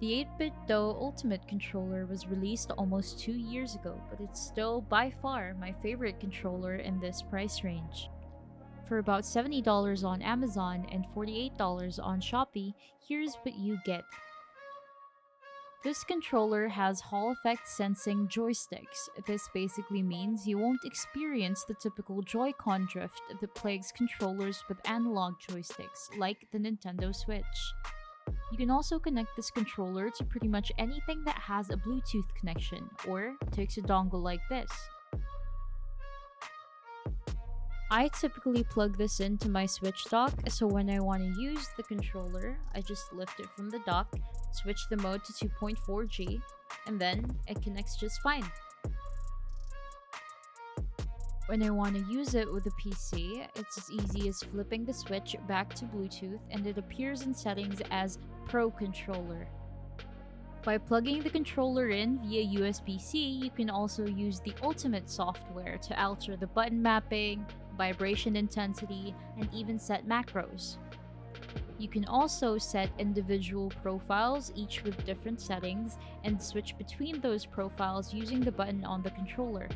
The 8-bit Dough Ultimate controller was released almost 2 years ago, but it's still by far my favorite controller in this price range. For about $70 on Amazon and $48 on Shopee, here's what you get. This controller has Hall effect sensing joysticks. This basically means you won't experience the typical Joy-Con drift that plagues controllers with analog joysticks, like the Nintendo Switch. You can also connect this controller to pretty much anything that has a Bluetooth connection, or takes a dongle like this. I typically plug this into my Switch dock, so when I want to use the controller, I just lift it from the dock, switch the mode to 2.4G, and then it connects just fine. When I want to use it with a PC, it's as easy as flipping the switch back to Bluetooth and it appears in settings as Pro Controller. By plugging the controller in via USB-C, you can also use the Ultimate software to alter the button mapping, vibration intensity, and even set macros. You can also set individual profiles, each with different settings, and switch between those profiles using the button on the controller.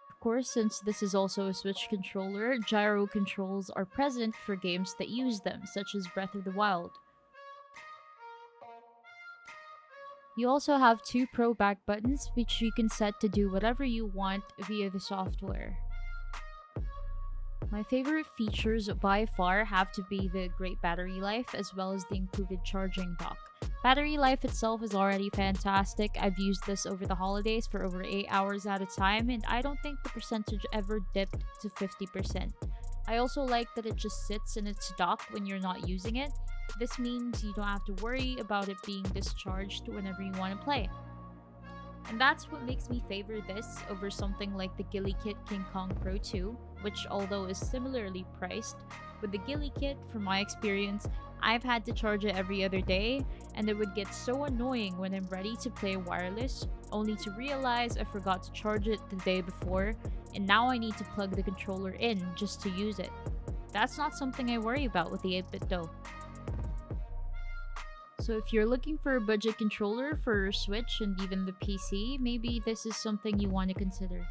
Of course, since this is also a Switch controller, gyro controls are present for games that use them, such as Breath of the Wild. You also have two Pro back buttons, which you can set to do whatever you want via the software. My favorite features by far have to be the great battery life as well as the included charging dock. Battery life itself is already fantastic. I've used this over the holidays for over 8 hours at a time, and I don't think the percentage ever dipped to 50%. I also like that it just sits in its dock when you're not using it. This means you don't have to worry about it being discharged whenever you want to play. And that's what makes me favor this over something like the Ghillie Kit King Kong Pro 2, which although is similarly priced, with the Ghillie Kit, from my experience, I've had to charge it every other day, and it would get so annoying when I'm ready to play wireless, only to realize I forgot to charge it the day before, and now I need to plug the controller in just to use it. That's not something I worry about with the 8-bit Dough. So if you're looking for a budget controller for Switch and even the PC, maybe this is something you want to consider.